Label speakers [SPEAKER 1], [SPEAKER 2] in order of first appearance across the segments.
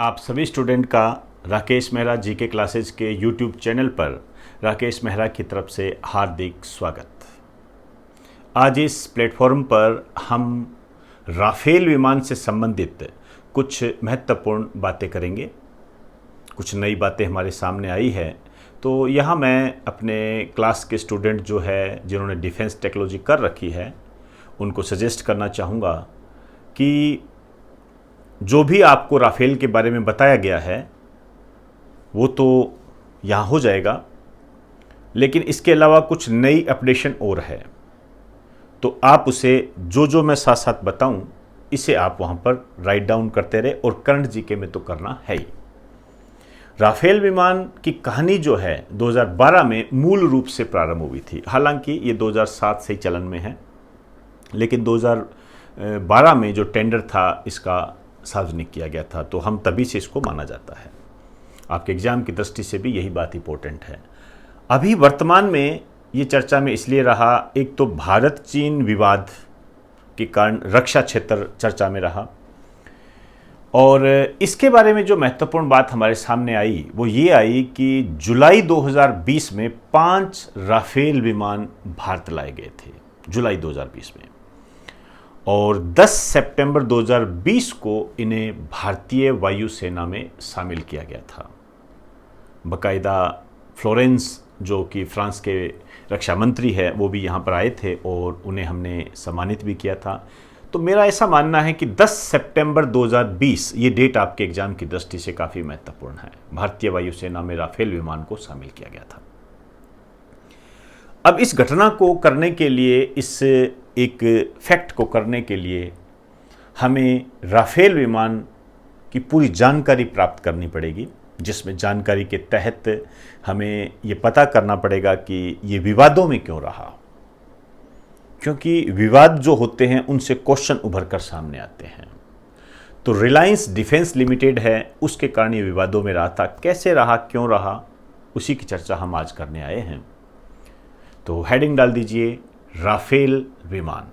[SPEAKER 1] आप सभी स्टूडेंट का राकेश मेहरा जीके क्लासेज के यूट्यूब चैनल पर राकेश मेहरा की तरफ से हार्दिक स्वागत। आज इस प्लेटफॉर्म पर हम राफेल विमान से संबंधित कुछ महत्वपूर्ण बातें करेंगे। कुछ नई बातें हमारे सामने आई है, तो यहाँ मैं अपने क्लास के स्टूडेंट जो है जिन्होंने डिफेंस टेक्नोलॉजी कर रखी है उनको सजेस्ट करना चाहूँगा कि जो भी आपको राफेल के बारे में बताया गया है वो तो यहाँ हो जाएगा, लेकिन इसके अलावा कुछ नई अपडेशन और है, तो आप उसे जो मैं साथ साथ बताऊं इसे आप वहाँ पर राइट डाउन करते रहे और करंट जीके में तो करना है ही। राफेल विमान की कहानी जो है 2012 में मूल रूप से प्रारंभ हुई थी। हालांकि ये 2007 से ही चलन में है, लेकिन 2012 में जो टेंडर था इसका सार्वजनिक किया गया था, तो हम तभी से इसको माना जाता है। आपके एग्जाम की दृष्टि से भी यही बात इंपॉर्टेंट है। अभी वर्तमान में ये चर्चा में इसलिए रहा, एक तो भारत चीन विवाद के कारण रक्षा क्षेत्र चर्चा में रहा, और इसके बारे में जो महत्वपूर्ण बात हमारे सामने आई वो ये आई कि जुलाई 2020 में 5 राफेल विमान भारत लाए गए थे, जुलाई 2020 में, और 10 सितंबर 2020 को इन्हें भारतीय वायुसेना में शामिल किया गया था। बाकायदा फ्लोरेंस जो कि फ्रांस के रक्षा मंत्री है वो भी यहाँ पर आए थे और उन्हें हमने सम्मानित भी किया था। तो मेरा ऐसा मानना है कि 10 सितंबर 2020 ये डेट आपके एग्जाम की दृष्टि से काफ़ी महत्वपूर्ण है। भारतीय वायुसेना में राफेल विमान को शामिल किया गया था। अब इस घटना को करने के लिए, इस एक फैक्ट को करने के लिए हमें राफेल विमान की पूरी जानकारी प्राप्त करनी पड़ेगी, जिसमें जानकारी के तहत हमें ये पता करना पड़ेगा कि ये विवादों में क्यों रहा, क्योंकि विवाद जो होते हैं उनसे क्वेश्चन उभर कर सामने आते हैं। तो रिलायंस डिफेंस लिमिटेड है, उसके कारण ये विवादों में रहा था। कैसे रहा, क्यों रहा, उसी की चर्चा हम आज करने आए हैं। तो हेडिंग डाल दीजिए राफेल विमान।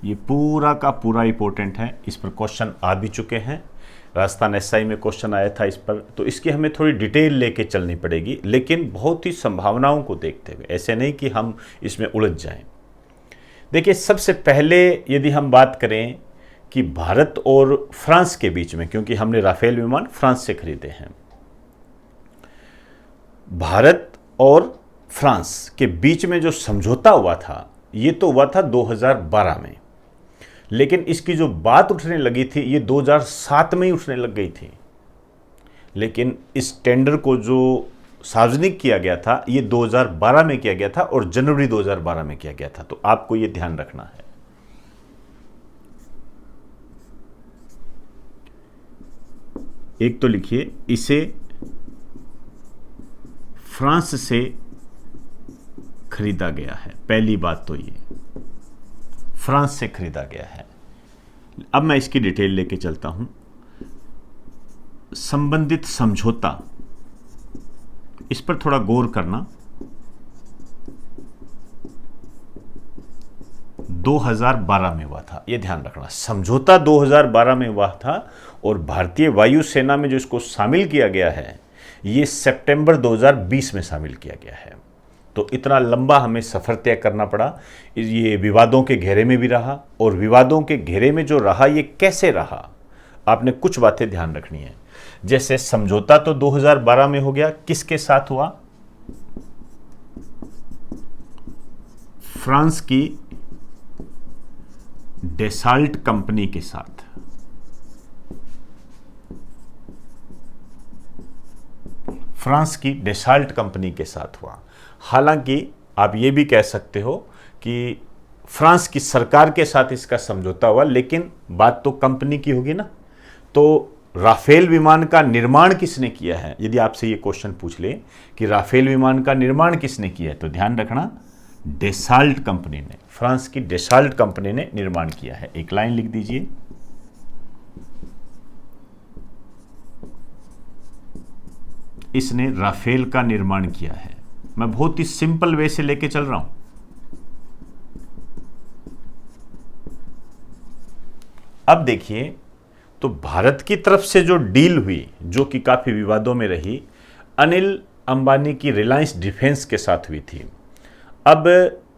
[SPEAKER 1] ये पूरा का पूरा इंपॉर्टेंट है, इस पर क्वेश्चन आ भी चुके हैं। राजस्थान एसआई में क्वेश्चन आया था इस पर, तो इसकी हमें थोड़ी डिटेल लेके चलनी पड़ेगी, लेकिन बहुत ही संभावनाओं को देखते हुए, ऐसे नहीं कि हम इसमें उलझ जाएं। देखिए, सबसे पहले यदि हम बात करें कि भारत और फ्रांस के बीच में, क्योंकि हमने राफेल विमान फ्रांस से खरीदे हैं, भारत और फ्रांस के बीच में जो समझौता हुआ था ये तो हुआ था 2012 में, लेकिन इसकी जो बात उठने लगी थी ये 2007 में ही उठने लग गई थी। लेकिन इस टेंडर को जो सार्वजनिक किया गया था ये 2012 में किया गया था और जनवरी 2012 में किया गया था। तो आपको ये ध्यान रखना है। एक तो लिखिए, इसे फ्रांस से खरीदा गया है। पहली बात तो ये फ्रांस से खरीदा गया है। अब मैं इसकी डिटेल लेके चलता हूं। संबंधित समझौता, इस पर थोड़ा गौर करना। 2012 में हुआ था, यह ध्यान रखना। समझौता 2012 में हुआ था और भारतीय वायुसेना में जो इसको शामिल किया गया है ये सितंबर 2020 में शामिल किया गया है। तो इतना लंबा हमें सफ़र तय करना पड़ा। ये विवादों के घेरे में भी रहा, और विवादों के घेरे में जो रहा ये कैसे रहा, आपने कुछ बातें ध्यान रखनी है। जैसे समझौता तो 2012 में हो गया, किसके साथ हुआ? फ्रांस की डेसाल्ट कंपनी के साथ। फ्रांस की डेसाल्ट कंपनी के साथ हुआ। हालांकि आप ये भी कह सकते हो कि फ्रांस की सरकार के साथ इसका समझौता हुआ, लेकिन बात तो कंपनी की होगी ना। तो राफेल विमान का निर्माण किसने किया है? यदि आपसे ये क्वेश्चन पूछ ले कि राफेल विमान का निर्माण किसने किया है, तो ध्यान रखना डेसाल्ट कंपनी ने, फ्रांस की डेसाल्ट कंपनी ने निर्माण किया है। एक लाइन लिख दीजिए, इसने राफेल का निर्माण किया है। मैं बहुत ही सिंपल वे से लेके चल रहा हूं। अब देखिए, तो भारत की तरफ से जो डील हुई, जो कि काफ़ी विवादों में रही, अनिल अंबानी की रिलायंस डिफेंस के साथ हुई थी। अब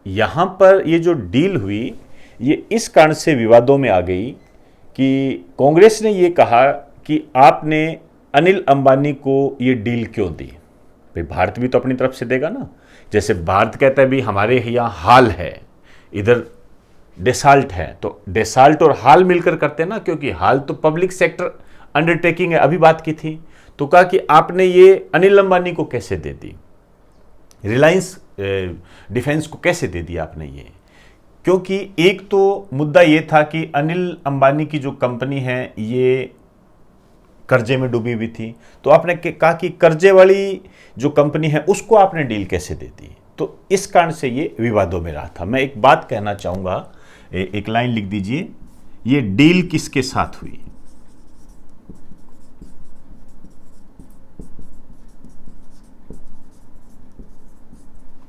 [SPEAKER 1] यहाँ पर ये जो डील हुई, ये इस कारण से विवादों में आ गई कि कांग्रेस ने ये कहा कि आपने अनिल अंबानी को ये डील क्यों दी। भाई भारत भी तो अपनी तरफ से देगा ना। जैसे भारत कहता है भी हमारे यहाँ हाल है, इधर डेसाल्ट है, तो डेसाल्ट और हाल मिलकर करते हैं ना, क्योंकि हाल तो पब्लिक सेक्टर अंडरटेकिंग है, अभी बात की थी। तो कहा कि आपने ये अनिल अंबानी को कैसे दे दी, रिलायंस डिफेंस को कैसे दे दिया आपने ये। क्योंकि एक तो मुद्दा ये था कि अनिल अंबानी की जो कंपनी है ये कर्जे में डूबी हुई थी, तो आपने कहा कि कर्जे वाली जो कंपनी है उसको आपने डील कैसे दे दी। तो इस कारण से ये विवादों में रहा था। मैं एक बात कहना चाहूंगा, एक लाइन लिख दीजिए, ये डील किसके साथ हुई।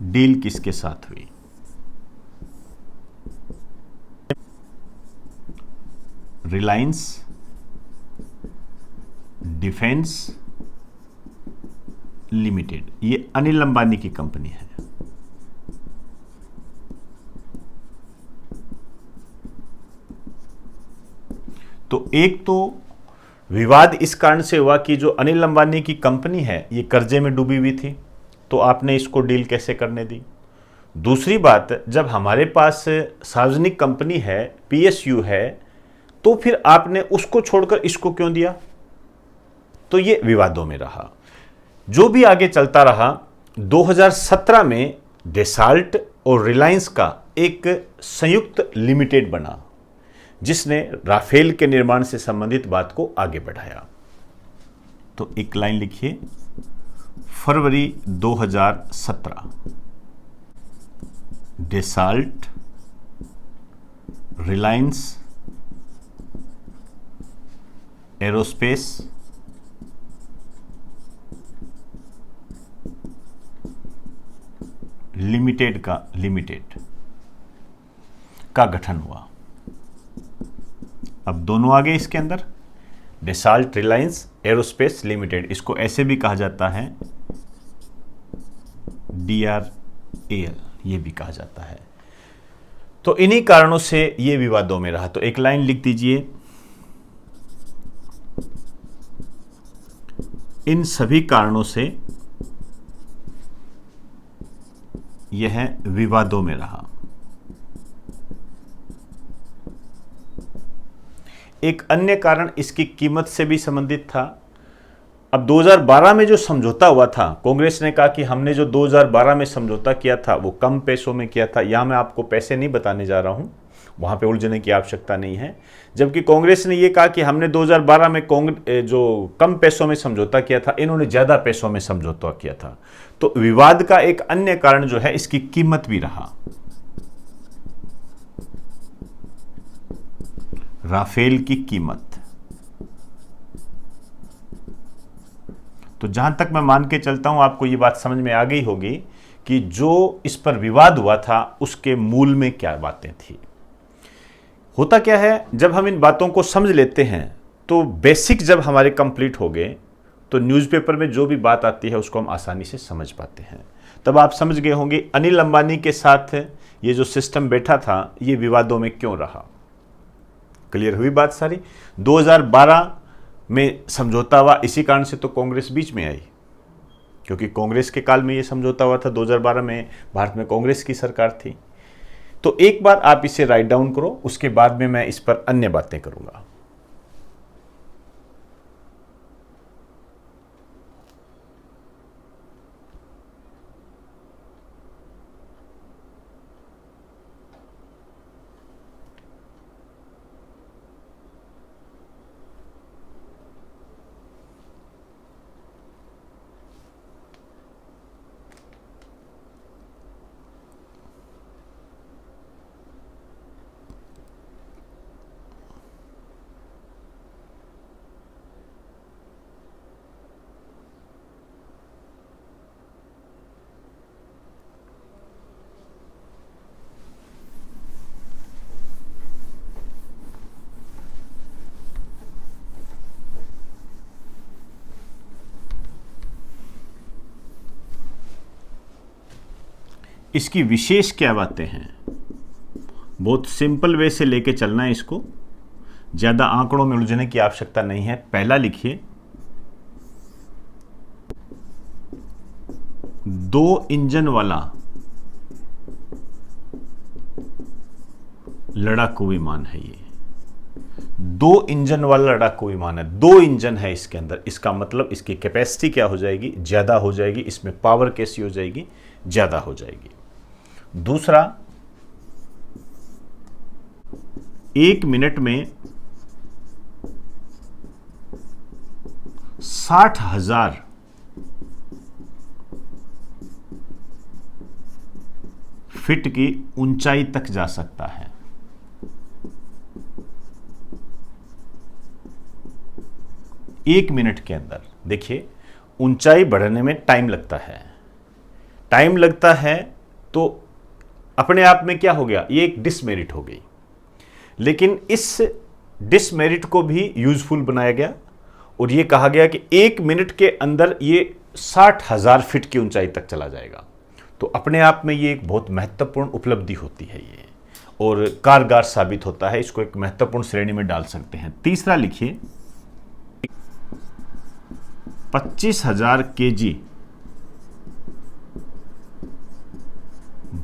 [SPEAKER 1] डील किसके साथ हुई? रिलायंस डिफेंस लिमिटेड, ये अनिल अंबानी की कंपनी है। तो एक तो विवाद इस कारण से हुआ कि जो अनिल अंबानी की कंपनी है ये कर्जे में डूबी हुई थी, तो आपने इसको डील कैसे करने दी। दूसरी बात, जब हमारे पास सार्वजनिक कंपनी है, पीएसयू है, तो फिर आपने उसको छोड़कर इसको क्यों दिया। तो ये विवादों में रहा। जो भी आगे चलता रहा, 2017 में डेसाल्ट और रिलायंस का एक संयुक्त लिमिटेड बना, जिसने राफेल के निर्माण से संबंधित बात को आगे बढ़ाया। तो एक लाइन लिखिए, फरवरी 2017 डेसाल्ट रिलायंस एरोस्पेस लिमिटेड का गठन हुआ। अब दोनों आ गए इसके अंदर, डेसाल्ट रिलायंस एरोस्पेस लिमिटेड, इसको ऐसे भी कहा जाता है DRAL, ये भी कहा जाता है। तो इन्हीं कारणों से ये विवादों में रहा। तो एक लाइन लिख दीजिए, इन सभी कारणों से यह विवादों में रहा। एक अन्य कारण इसकी कीमत से भी संबंधित था। अब 2012 में जो समझौता हुआ था, कांग्रेस ने कहा कि हमने जो 2012 में समझौता किया था वो कम पैसों में किया था। यहां मैं आपको पैसे नहीं बताने जा रहा हूं, वहां पे उलझने की आवश्यकता नहीं है। जबकि कांग्रेस ने यह कहा कि हमने 2012 में जो कम पैसों में समझौता किया था, इन्होंने ज्यादा पैसों में समझौता किया था। तो विवाद का एक अन्य कारण जो है इसकी कीमत भी रहा। राफेल की कीमत, तो जहां तक मैं मान के चलता हूं आपको ये बात समझ में आ गई होगी कि जो इस पर विवाद हुआ था उसके मूल में क्या बातें थी। होता क्या है, जब हम इन बातों को समझ लेते हैं तो बेसिक जब हमारे कंप्लीट हो गए तो न्यूज़पेपर में जो भी बात आती है उसको हम आसानी से समझ पाते हैं। तब आप समझ गए होंगे अनिल अंबानी के साथ ये जो सिस्टम बैठा था ये विवादों में क्यों रहा। क्लियर हुई बात सारी। 2012 में समझौता हुआ, इसी कारण से तो कांग्रेस बीच में आई, क्योंकि कांग्रेस के काल में ये समझौता हुआ था। 2012 में भारत में कांग्रेस की सरकार थी। तो एक बार आप इसे राइट डाउन करो, उसके बाद में मैं इस पर अन्य बातें करूंगा। इसकी विशेष क्या बातें हैं, बहुत सिंपल वे से लेके चलना है इसको, ज़्यादा आंकड़ों में उलझने की आवश्यकता नहीं है। पहला लिखिए, 2 इंजन वाला लड़ाकू विमान है ये। 2 इंजन वाला लड़ाकू विमान है, 2 इंजन है इसके अंदर। इसका मतलब इसकी कैपेसिटी क्या हो जाएगी, ज़्यादा हो जाएगी। इसमें पावर कैसी हो जाएगी, ज़्यादा हो जाएगी। दूसरा, 1 मिनट में 60,000 फीट की ऊंचाई तक जा सकता है। एक मिनट के अंदर। देखिए, ऊंचाई बढ़ने में टाइम लगता है, टाइम लगता है, तो अपने आप में क्या हो गया, ये एक डिसमेरिट हो गई। लेकिन इस डिसमेरिट को भी यूजफुल बनाया गया और ये कहा गया कि 1 मिनट के अंदर ये 60,000 फीट की ऊंचाई तक चला जाएगा। तो अपने आप में ये एक बहुत महत्वपूर्ण उपलब्धि होती है ये, और कारगर साबित होता है। इसको एक महत्वपूर्ण श्रेणी में डाल सकते हैं। तीसरा लिखिए, 25,000 केजी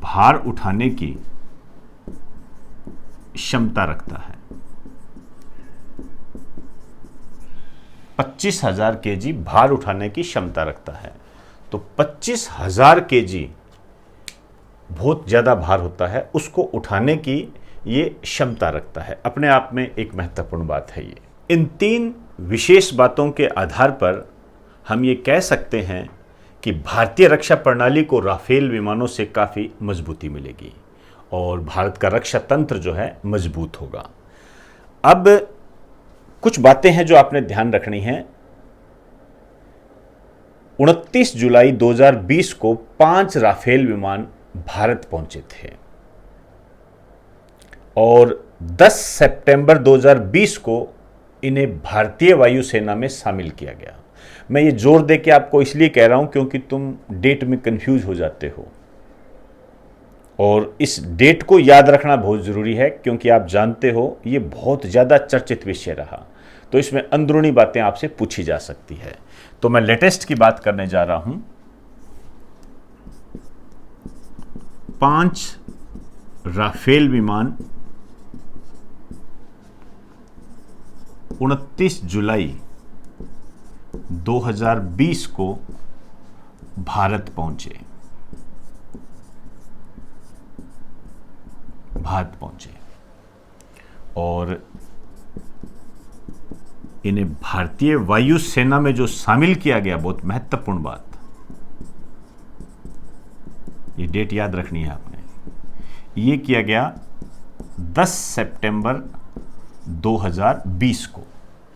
[SPEAKER 1] भार उठाने की क्षमता रखता है। 25,000 केजी भार उठाने की क्षमता रखता है। तो 25,000 केजी बहुत ज़्यादा भार होता है, उसको उठाने की ये क्षमता रखता है। अपने आप में एक महत्वपूर्ण बात है ये। इन 3 विशेष बातों के आधार पर हम ये कह सकते हैं कि भारतीय रक्षा प्रणाली को राफेल विमानों से काफ़ी मजबूती मिलेगी और भारत का रक्षा तंत्र जो है मजबूत होगा। अब कुछ बातें हैं जो आपने ध्यान रखनी है। 29 जुलाई 2020 को 5 राफेल विमान भारत पहुंचे थे और 10 सितंबर 2020 को इन्हें भारतीय वायुसेना में शामिल किया गया। मैं ये जोर दे के आपको इसलिए कह रहा हूं क्योंकि तुम डेट में कंफ्यूज हो जाते हो, और इस डेट को याद रखना बहुत ज़रूरी है क्योंकि आप जानते हो ये बहुत ज़्यादा चर्चित विषय रहा, तो इसमें अंदरूनी बातें आपसे पूछी जा सकती है। तो मैं लेटेस्ट की बात करने जा रहा हूं। 5 राफेल विमान 29 जुलाई 2020 को भारत पहुंचे। और इन्हें भारतीय वायुसेना में जो शामिल किया गया, बहुत महत्वपूर्ण बात, ये डेट याद रखनी है आपने। ये किया गया 10 सितंबर 2020 को।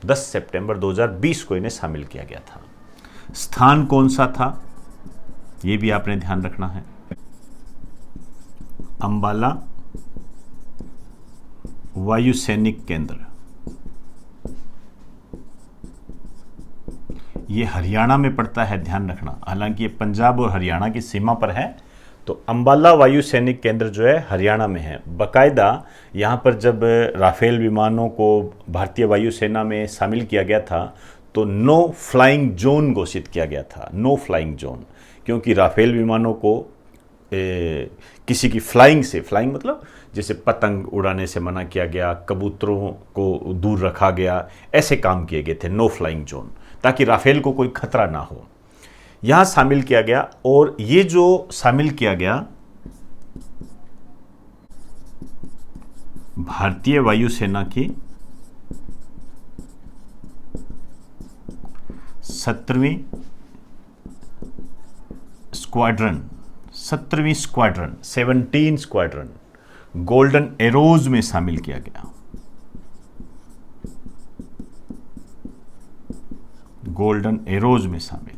[SPEAKER 1] 10 सितंबर 2020 को इन्हें शामिल किया गया था। स्थान कौन सा था, ये भी आपने ध्यान रखना है। अंबाला वायुसैनिक केंद्र, ये हरियाणा में पड़ता है, ध्यान रखना। हालांकि ये पंजाब और हरियाणा की सीमा पर है, तो अंबाला वायु सैनिक केंद्र जो है हरियाणा में है। बाकायदा यहाँ पर जब राफेल विमानों को भारतीय वायुसेना में शामिल किया गया था तो नो फ्लाइंग जोन घोषित किया गया था। नो फ्लाइंग जोन, क्योंकि राफेल विमानों को किसी की फ्लाइंग मतलब जैसे पतंग उड़ाने से मना किया गया, कबूतरों को दूर रखा गया, ऐसे काम किए गए थे। नो फ्लाइंग जोन, ताकि राफेल को कोई खतरा ना हो, यहां शामिल किया गया। और ये जो शामिल किया गया भारतीय वायुसेना की 17वीं स्क्वाड्रन 17 स्क्वाड्रन गोल्डन एरोज में शामिल किया गया। गोल्डन एरोज में शामिल,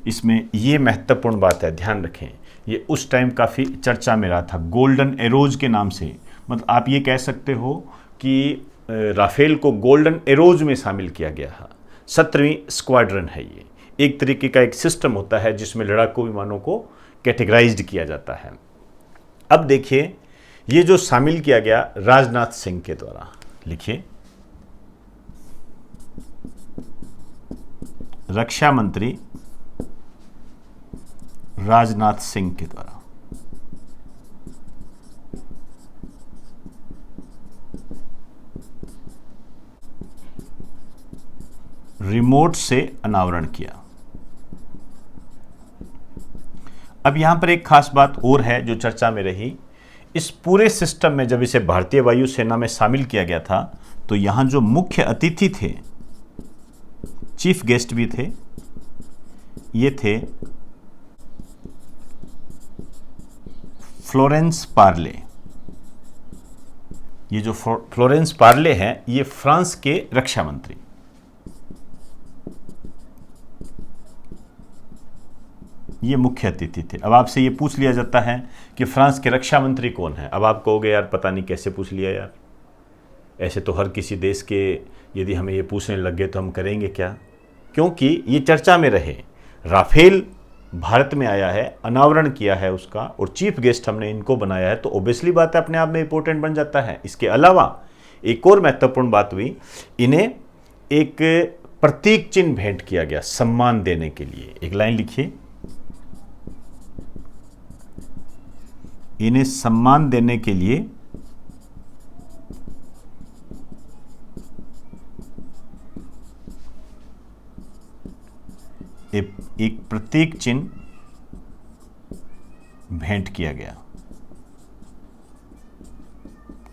[SPEAKER 1] इसमें ये महत्वपूर्ण बात है, ध्यान रखें। ये उस टाइम काफ़ी चर्चा में रहा था गोल्डन एरोज के नाम से। मतलब आप ये कह सकते हो कि राफेल को गोल्डन एरोज में शामिल किया गया है। 17वीं स्क्वाड्रन है ये। एक तरीके का एक सिस्टम होता है जिसमें लड़ाकू विमानों को कैटेगराइज्ड किया जाता है। अब देखिए, ये जो शामिल किया गया राजनाथ सिंह के द्वारा, लिखिए रक्षा मंत्री राजनाथ सिंह के द्वारा रिमोट से अनावरण किया। अब यहां पर एक खास बात और है जो चर्चा में रही। इस पूरे सिस्टम में जब इसे भारतीय वायुसेना में शामिल किया गया था तो यहां जो मुख्य अतिथि थे, चीफ गेस्ट भी थे, ये थे फ्लोरेंस पार्ले। ये जो फ्लोरेंस पार्ले हैं, ये फ्रांस के रक्षा मंत्री। ये मुख्य अतिथि थे। अब आपसे ये पूछ लिया जाता है कि फ्रांस के रक्षा मंत्री कौन है। अब आप कहोगे यार पता नहीं कैसे पूछ लिया यार, ऐसे तो हर किसी देश के यदि हमें ये पूछने लग गए तो हम करेंगे क्या। क्योंकि ये चर्चा में रहे, राफेल भारत में आया है, अनावरण किया है उसका, और चीफ गेस्ट हमने इनको बनाया है, तो ओबियसली बात है अपने आप में इंपॉर्टेंट बन जाता है। इसके अलावा एक और महत्वपूर्ण बात हुई, इन्हें एक प्रतीक चिन्ह भेंट किया गया सम्मान देने के लिए। एक लाइन लिखिए, इन्हें सम्मान देने के लिए एक प्रतीक चिन्ह भेंट किया गया।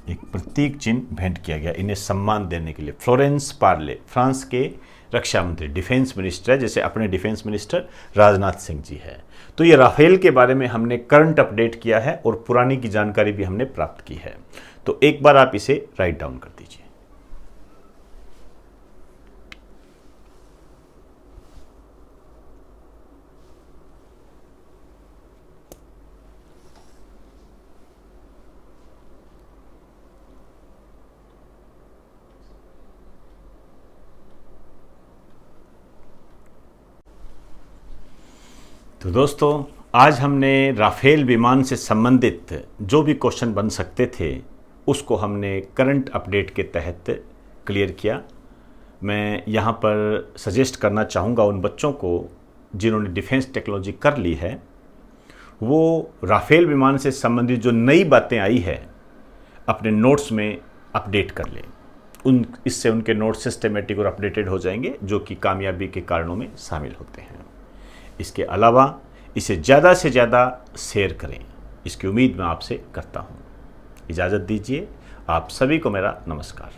[SPEAKER 1] एक प्रतीक चिन्ह भेंट किया गया इन्हें सम्मान देने के लिए। फ्लोरेंस पार्ले फ्रांस के रक्षा मंत्री, डिफेंस मिनिस्टर है, जैसे अपने डिफेंस मिनिस्टर राजनाथ सिंह जी है। तो ये राफेल के बारे में हमने करंट अपडेट किया है और पुरानी की जानकारी भी हमने प्राप्त की है। तो एक बार आप इसे राइट डाउन कर दीजिए। तो दोस्तों, आज हमने राफेल विमान से संबंधित जो भी क्वेश्चन बन सकते थे उसको हमने करंट अपडेट के तहत क्लियर किया। मैं यहाँ पर सजेस्ट करना चाहूँगा उन बच्चों को जिन्होंने डिफेंस टेक्नोलॉजी कर ली है, वो राफेल विमान से संबंधित जो नई बातें आई है अपने नोट्स में अपडेट कर लें। इससे उनके नोट्स सिस्टमेटिक और अपडेटेड हो जाएंगे, जो कि कामयाबी के कारणों में शामिल होते हैं। इसके अलावा इसे ज़्यादा से ज़्यादा शेयर करें, इसकी उम्मीद मैं आपसे करता हूँ। इजाज़त दीजिए, आप सभी को मेरा नमस्कार।